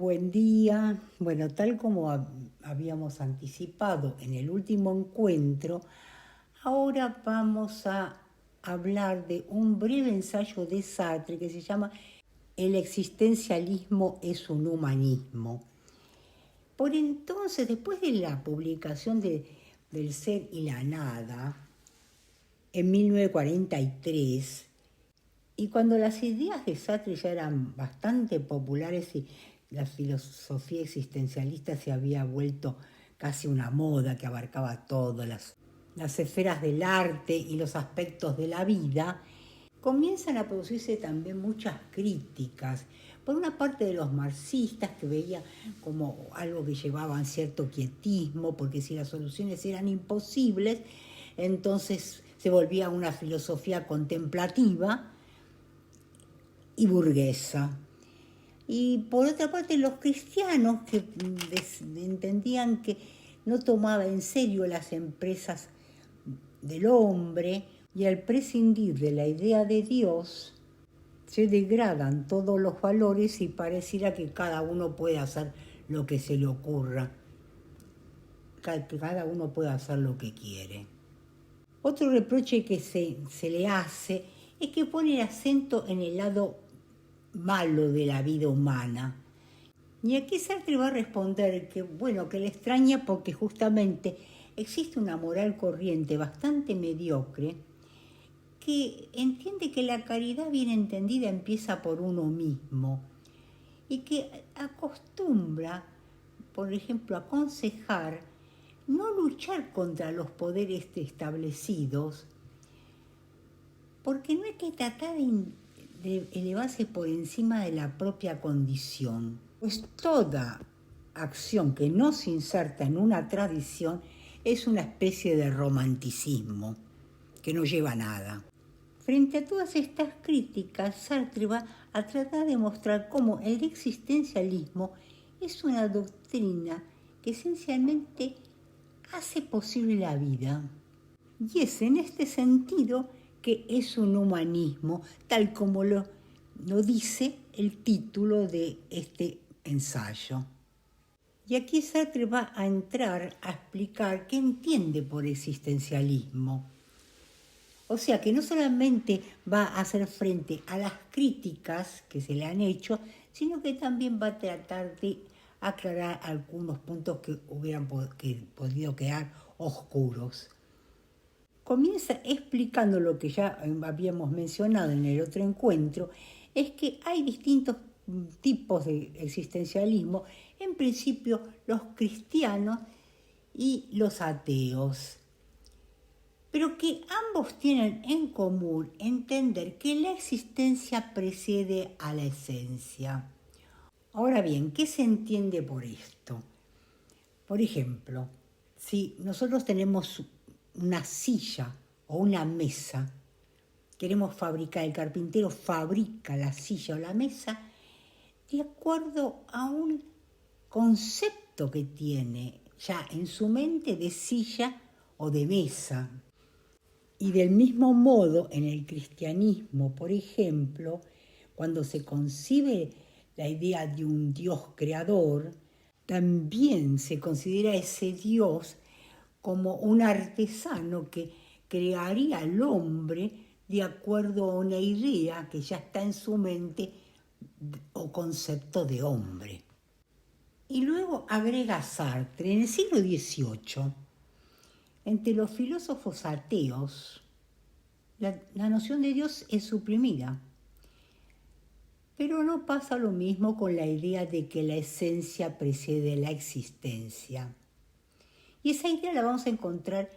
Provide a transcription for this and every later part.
Buen día. Bueno, tal como habíamos anticipado en el último encuentro, ahora vamos a hablar de un breve ensayo de Sartre que se llama El existencialismo es un humanismo. Por entonces, después de la publicación del Ser y la Nada, en 1943, y cuando las ideas de Sartre ya eran bastante populares y la filosofía existencialista se había vuelto casi una moda que abarcaba todas las esferas del arte y los aspectos de la vida, comienzan a producirse también muchas críticas. Por una parte de los marxistas, que veían como algo que llevaban cierto quietismo, porque si las soluciones eran imposibles, entonces se volvía una filosofía contemplativa y burguesa. Y por otra parte los cristianos que entendían que no tomaba en serio las empresas del hombre y al prescindir de la idea de Dios se degradan todos los valores y pareciera que cada uno puede hacer lo que se le ocurra, que cada uno puede hacer lo que quiere. Otro reproche que se le hace es que pone acento en el lado malo de la vida humana. Y aquí Sartre va a responder que, bueno, que le extraña porque justamente existe una moral corriente bastante mediocre que entiende que la caridad bien entendida empieza por uno mismo y que acostumbra, por ejemplo, a aconsejar no luchar contra los poderes establecidos, porque no hay que tratar de elevarse por encima de la propia condición. Pues toda acción que no se inserta en una tradición es una especie de romanticismo que no lleva a nada. Frente a todas estas críticas, Sartre va a tratar de mostrar cómo el existencialismo es una doctrina que esencialmente hace posible la vida. Y es en este sentido que es un humanismo, tal como lo dice el título de este ensayo. Y aquí Sartre va a entrar a explicar qué entiende por existencialismo. O sea que no solamente va a hacer frente a las críticas que se le han hecho, sino que también va a tratar de aclarar algunos puntos que hubieran podido quedar oscuros. Comienza explicando lo que ya habíamos mencionado en el otro encuentro, es que hay distintos tipos de existencialismo, en principio los cristianos y los ateos, pero que ambos tienen en común entender que la existencia precede a la esencia. Ahora bien, ¿qué se entiende por esto? Por ejemplo, si nosotros tenemos una silla o una mesa, queremos fabricar, el carpintero fabrica la silla o la mesa de acuerdo a un concepto que tiene ya en su mente de silla o de mesa. Y del mismo modo, en el cristianismo, por ejemplo, cuando se concibe la idea de un Dios creador, también se considera ese Dios como un artesano que crearía al hombre de acuerdo a una idea que ya está en su mente o concepto de hombre. Y luego agrega Sartre, en el siglo XVIII, entre los filósofos ateos, la noción de Dios es suprimida. Pero no pasa lo mismo con la idea de que la esencia precede la existencia. Y esa idea la vamos a encontrar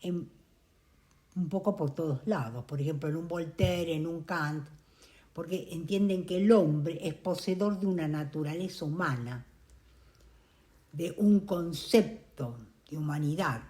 un poco por todos lados. Por ejemplo, en un Voltaire, en un Kant, porque entienden que el hombre es poseedor de una naturaleza humana, de un concepto de humanidad.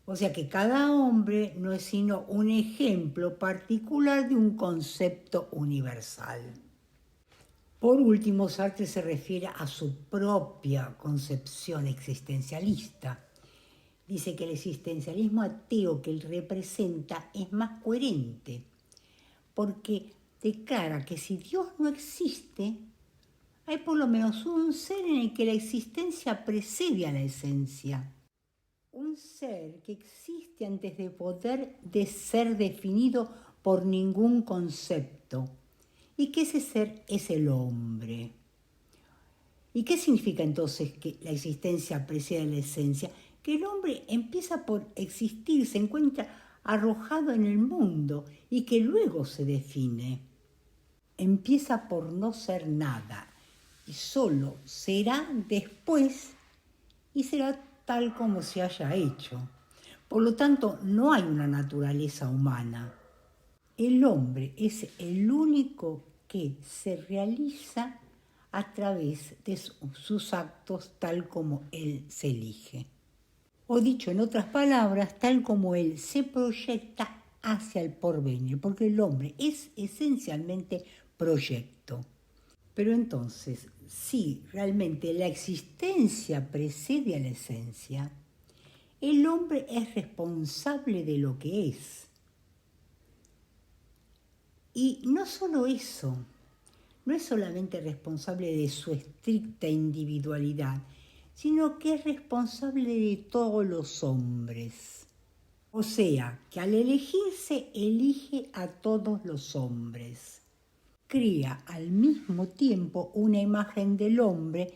O sea que cada hombre no es sino un ejemplo particular de un concepto universal. Por último, Sartre se refiere a su propia concepción existencialista. Dice que el existencialismo ateo que él representa es más coherente, porque declara que si Dios no existe, hay por lo menos un ser en el que la existencia precede a la esencia. Un ser que existe antes de poder ser definido por ningún concepto. Y que ese ser es el hombre. ¿Y qué significa entonces que la existencia precede a la esencia? Que el hombre empieza por existir, se encuentra arrojado en el mundo y que luego se define. Empieza por no ser nada y solo será después y será tal como se haya hecho. Por lo tanto, no hay una naturaleza humana. El hombre es el único que se realiza a través de sus actos tal como él se elige. O dicho en otras palabras, tal como él se proyecta hacia el porvenir, porque el hombre es esencialmente proyecto. Pero entonces, si realmente la existencia precede a la esencia, el hombre es responsable de lo que es. Y no solo eso, no es solamente responsable de su estricta individualidad, sino que es responsable de todos los hombres. O sea, que al elegirse, elige a todos los hombres. Crea al mismo tiempo una imagen del hombre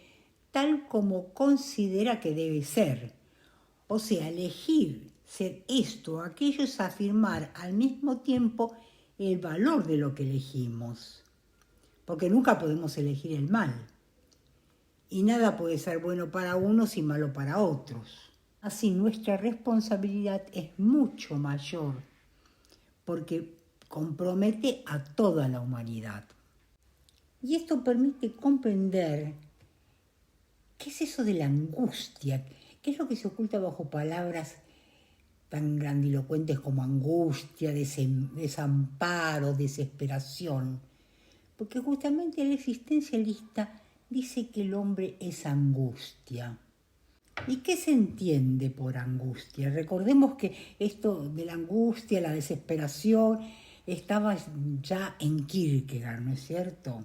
tal como considera que debe ser. O sea, elegir ser esto o aquello es afirmar al mismo tiempo el valor de lo que elegimos. Porque nunca podemos elegir el mal. Y nada puede ser bueno para unos y malo para otros. Así nuestra responsabilidad es mucho mayor porque compromete a toda la humanidad. Y esto permite comprender qué es eso de la angustia, qué es lo que se oculta bajo palabras tan grandilocuentes como angustia, desamparo, desesperación. Porque justamente el existencialista dice que el hombre es angustia. ¿Y qué se entiende por angustia? Recordemos que esto de la angustia, la desesperación, estaba ya en Kierkegaard, ¿no es cierto?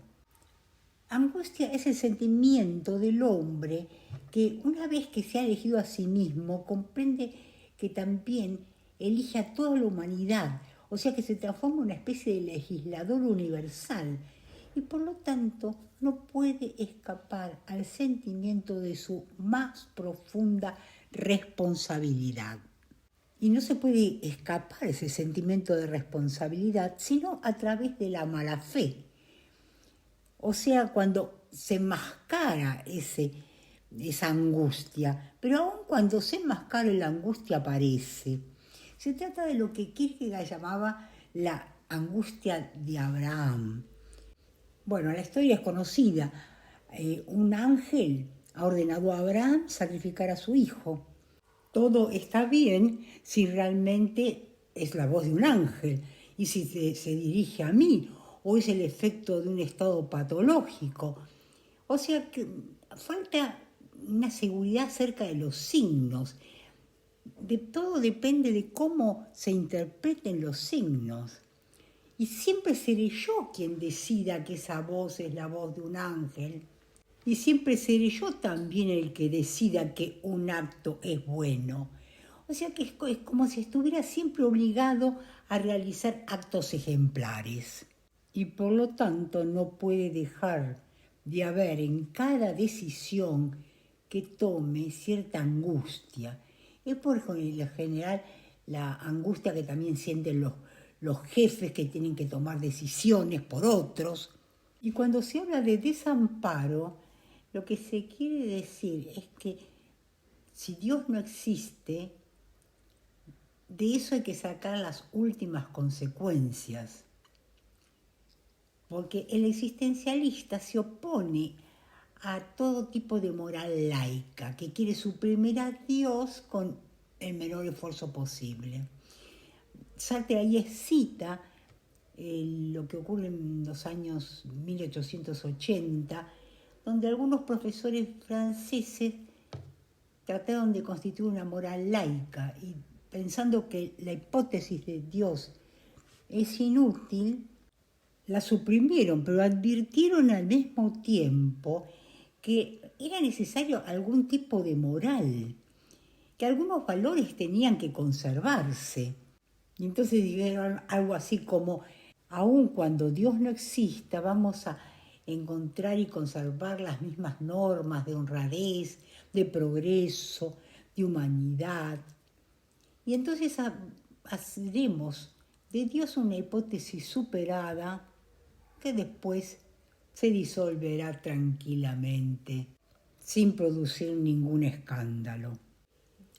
Angustia es el sentimiento del hombre que una vez que se ha elegido a sí mismo, comprende que también elige a toda la humanidad, o sea que se transforma en una especie de legislador universal y por lo tanto no puede escapar al sentimiento de su más profunda responsabilidad. Y no se puede escapar ese sentimiento de responsabilidad sino a través de la mala fe. O sea, cuando se enmascara esa angustia, pero aun cuando se enmascara la angustia aparece. Se trata de lo que Kierkegaard llamaba la angustia de Abraham. Bueno, la historia es conocida. Un ángel ha ordenado a Abraham sacrificar a su hijo. Todo está bien si realmente es la voz de un ángel y si se dirige a mí o es el efecto de un estado patológico. O sea que falta una seguridad acerca de los signos. De todo depende de cómo se interpreten los signos. Y siempre seré yo quien decida que esa voz es la voz de un ángel. Y siempre seré yo también el que decida que un acto es bueno. O sea que es como si estuviera siempre obligado a realizar actos ejemplares. Y por lo tanto no puede dejar de haber en cada decisión que tome cierta angustia. Es por lo general la angustia que también sienten los jefes que tienen que tomar decisiones por otros. Y cuando se habla de desamparo, lo que se quiere decir es que si Dios no existe, de eso hay que sacar las últimas consecuencias. Porque el existencialista se opone a todo tipo de moral laica, que quiere suprimir a Dios con el menor esfuerzo posible. Sartre ahí cita lo que ocurre en los años 1880, donde algunos profesores franceses trataron de constituir una moral laica y pensando que la hipótesis de Dios es inútil, la suprimieron, pero advirtieron al mismo tiempo que era necesario algún tipo de moral, que algunos valores tenían que conservarse. Y entonces dijeron algo así como, aun cuando Dios no exista, vamos a encontrar y conservar las mismas normas de honradez, de progreso, de humanidad. Y entonces haremos de Dios una hipótesis superada que después se disolverá tranquilamente, sin producir ningún escándalo.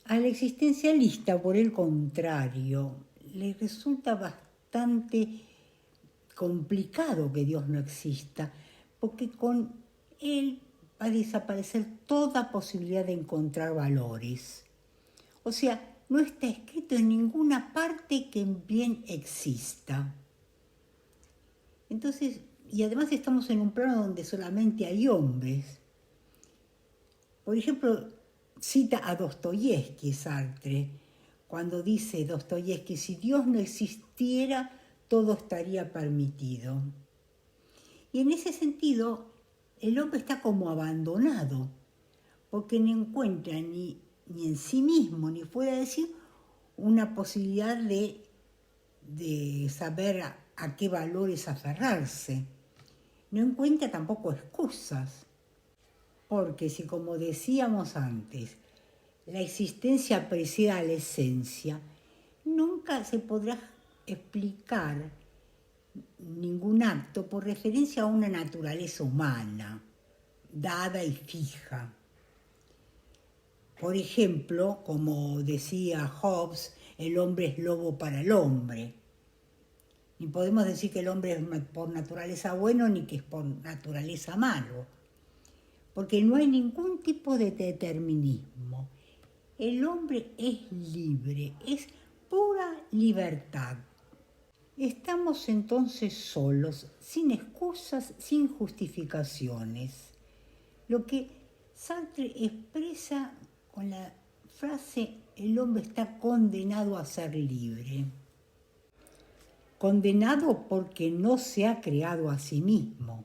Al existencialista, por el contrario, le resulta bastante complicado que Dios no exista, porque con él va a desaparecer toda posibilidad de encontrar valores. O sea, no está escrito en ninguna parte que bien exista. Entonces, y además estamos en un plano donde solamente hay hombres. Por ejemplo, cita a Dostoyevsky, Sartre, cuando dice Dostoyevsky, si Dios no existiera, todo estaría permitido. Y en ese sentido, el hombre está como abandonado, porque no encuentra ni en sí mismo, ni fuera de sí, una posibilidad de saber a qué valores aferrarse. No encuentra tampoco excusas, porque si, como decíamos antes, la existencia precede a la esencia, nunca se podrá explicar ningún acto por referencia a una naturaleza humana, dada y fija. Por ejemplo, como decía Hobbes, el hombre es lobo para el hombre. Ni podemos decir que el hombre es por naturaleza bueno ni que es por naturaleza malo, porque no hay ningún tipo de determinismo. El hombre es libre, es pura libertad. Estamos entonces solos, sin excusas, sin justificaciones. Lo que Sartre expresa con la frase el hombre está condenado a ser libre. Condenado porque no se ha creado a sí mismo.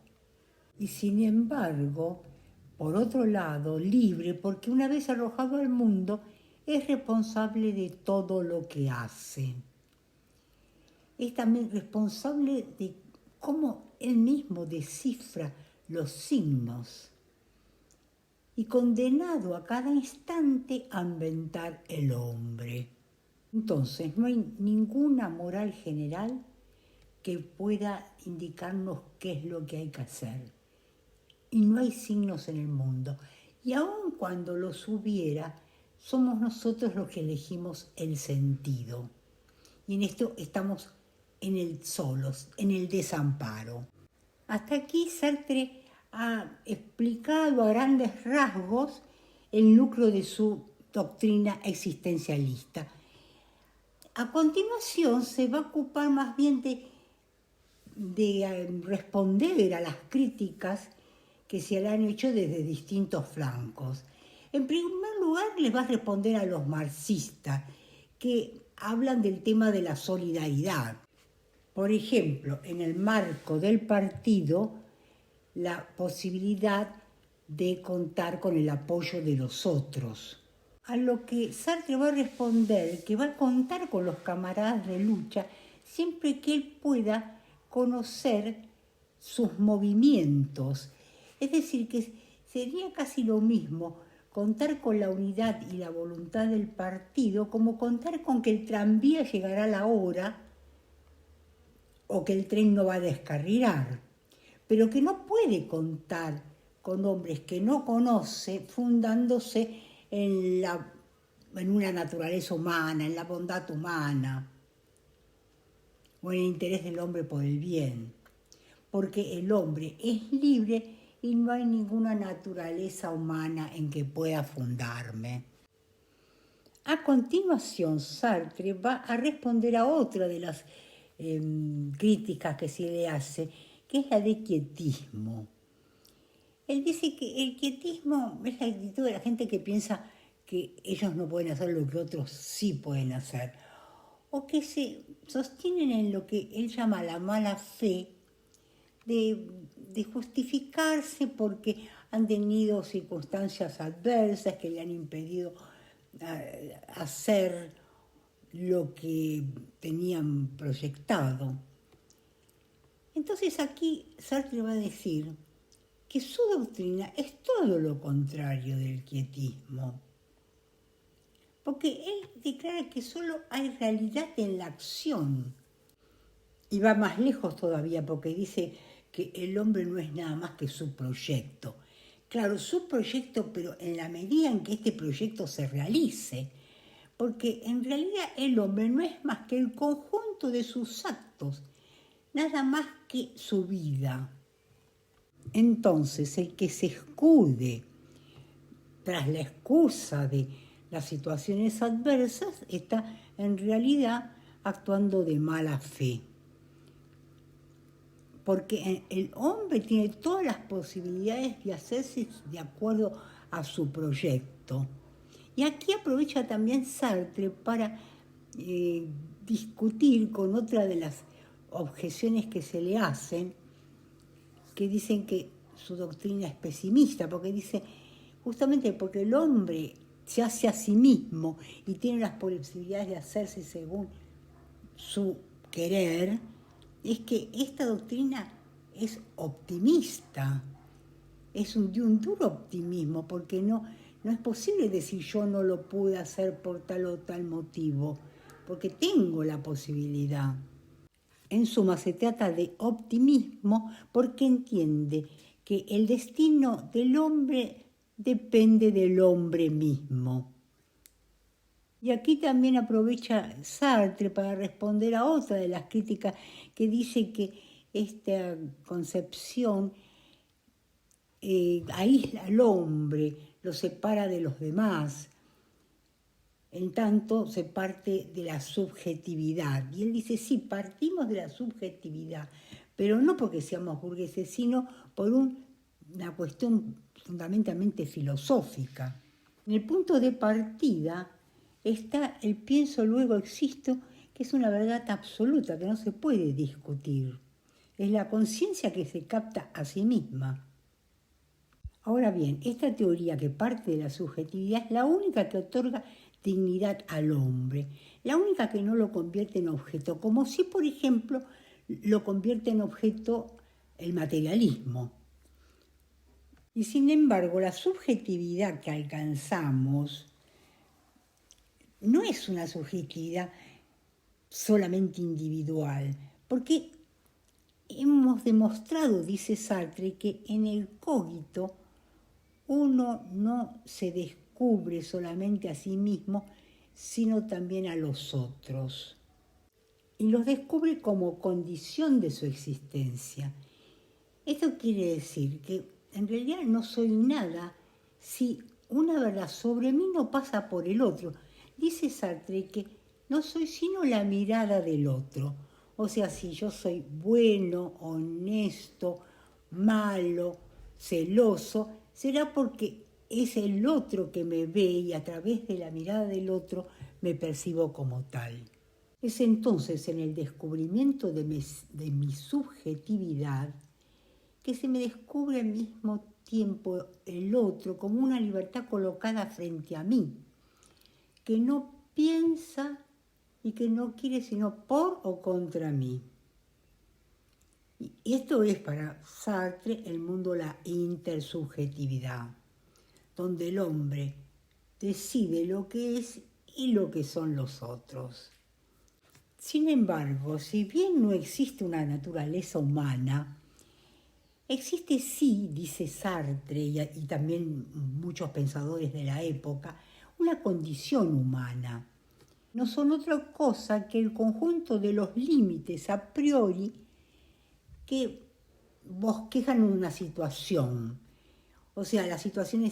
Y sin embargo, por otro lado, libre porque una vez arrojado al mundo es responsable de todo lo que hace. Es también responsable de cómo él mismo descifra los signos y condenado a cada instante a inventar el hombre. Entonces, no hay ninguna moral general que pueda indicarnos qué es lo que hay que hacer. Y no hay signos en el mundo. Y aun cuando los hubiera, somos nosotros los que elegimos el sentido. Y en esto estamos en el solos, en el desamparo. Hasta aquí Sartre ha explicado a grandes rasgos el núcleo de su doctrina existencialista. A continuación se va a ocupar más bien de responder a las críticas que se le han hecho desde distintos flancos. En primer lugar, les va a responder a los marxistas, que hablan del tema de la solidaridad. Por ejemplo, en el marco del partido, la posibilidad de contar con el apoyo de los otros. A lo que Sartre va a responder que va a contar con los camaradas de lucha siempre que él pueda conocer sus movimientos. Es decir, que sería casi lo mismo contar con la unidad y la voluntad del partido como contar con que el tranvía llegará a la hora o que el tren no va a descarrilar, pero que no puede contar con hombres que no conoce fundándose en una naturaleza humana, en la bondad humana o en el interés del hombre por el bien, porque el hombre es libre y no hay ninguna naturaleza humana en que pueda fundarme. A continuación, Sartre va a responder a otra de las críticas que se le hace, que es la de quietismo. Él dice que el quietismo es la actitud de la gente que piensa que ellos no pueden hacer lo que otros sí pueden hacer, o que se sostienen en lo que él llama la mala fe, de justificarse porque han tenido circunstancias adversas que le han impedido hacer lo que tenían proyectado. Entonces aquí Sartre va a decir que su doctrina es todo lo contrario del quietismo, porque él declara que solo hay realidad en la acción. Y va más lejos todavía porque dice que el hombre no es nada más que su proyecto. Claro, su proyecto, pero en la medida en que este proyecto se realice, porque en realidad el hombre no es más que el conjunto de sus actos, nada más que su vida. Entonces, el que se escude tras la excusa de las situaciones adversas está en realidad actuando de mala fe. Porque el hombre tiene todas las posibilidades de hacerse de acuerdo a su proyecto. Y aquí aprovecha también Sartre para discutir con otra de las objeciones que se le hacen, que dicen que su doctrina es pesimista, porque dice, justamente porque el hombre se hace a sí mismo y tiene las posibilidades de hacerse según su querer, es que esta doctrina es optimista, es de un duro optimismo, porque no es posible decir yo no lo pude hacer por tal o tal motivo, porque tengo la posibilidad. En suma, se trata de optimismo porque entiende que el destino del hombre depende del hombre mismo. Y aquí también aprovecha Sartre para responder a otra de las críticas que dice que esta concepción aísla al hombre, lo separa de los demás. En tanto, se parte de la subjetividad. Y él dice, sí, partimos de la subjetividad, pero no porque seamos burgueses, sino por una cuestión fundamentalmente filosófica. En el punto de partida está el pienso, luego existo, que es una verdad absoluta, que no se puede discutir. Es la conciencia que se capta a sí misma. Ahora bien, esta teoría que parte de la subjetividad es la única que otorga dignidad al hombre, la única que no lo convierte en objeto, como si, por ejemplo, lo convierte en objeto el materialismo. Y sin embargo, la subjetividad que alcanzamos no es una subjetividad solamente individual, porque hemos demostrado, dice Sartre, que en el cogito uno no se descubre solamente a sí mismo, sino también a los otros. Y los descubre como condición de su existencia. Esto quiere decir que en realidad no soy nada si una verdad sobre mí no pasa por el otro. Dice Sartre que no soy sino la mirada del otro. O sea, si yo soy bueno, honesto, malo, celoso, será porque es el otro que me ve y a través de la mirada del otro me percibo como tal. Es entonces en el descubrimiento de mi subjetividad que se me descubre al mismo tiempo el otro como una libertad colocada frente a mí, que no piensa y que no quiere sino por o contra mí. Y esto es para Sartre el mundo la intersubjetividad, donde el hombre decide lo que es y lo que son los otros. Sin embargo, si bien no existe una naturaleza humana, existe sí, dice Sartre y también muchos pensadores de la época, una condición humana. No son otra cosa que el conjunto de los límites a priori que bosquejan una situación. O sea, la situación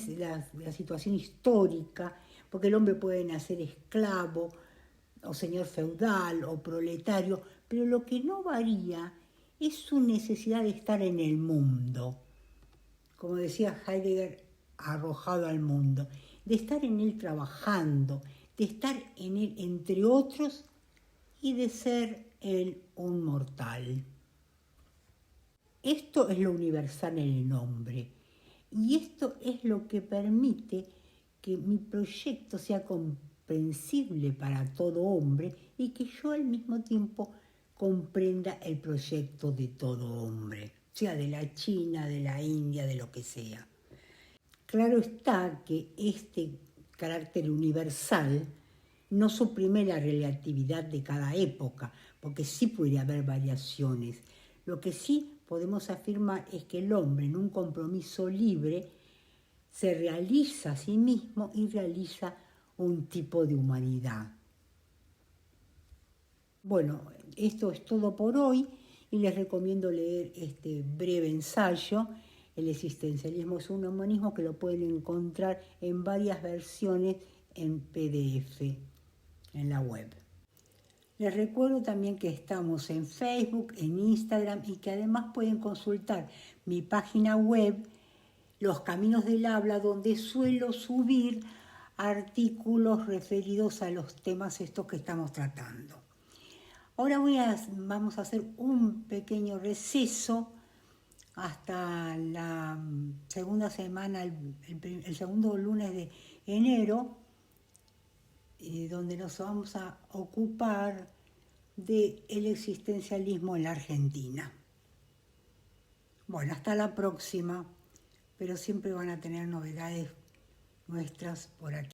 histórica, porque el hombre puede nacer esclavo, o señor feudal, o proletario, pero lo que no varía es su necesidad de estar en el mundo. Como decía Heidegger, arrojado al mundo, de estar en él trabajando, de estar en él entre otros y de ser él un mortal. Esto es lo universal en el nombre. Y esto es lo que permite que mi proyecto sea comprensible para todo hombre y que yo al mismo tiempo comprenda el proyecto de todo hombre, sea de la China, de la India, de lo que sea. Claro está que este carácter universal no suprime la relatividad de cada época, porque sí puede haber variaciones. Lo que sí podemos afirmar es que el hombre en un compromiso libre se realiza a sí mismo y realiza un tipo de humanidad. Bueno, esto es todo por hoy y les recomiendo leer este breve ensayo. El existencialismo es un humanismo, que lo pueden encontrar en varias versiones en PDF en la web. Les recuerdo también que estamos en Facebook, en Instagram y que además pueden consultar mi página web, Los Caminos del Habla, donde suelo subir artículos referidos a los temas estos que estamos tratando. Ahora vamos a hacer un pequeño receso hasta la segunda semana, el segundo lunes de enero, donde nos vamos a ocupar del existencialismo en la Argentina. Bueno, hasta la próxima, pero siempre van a tener novedades nuestras por aquí.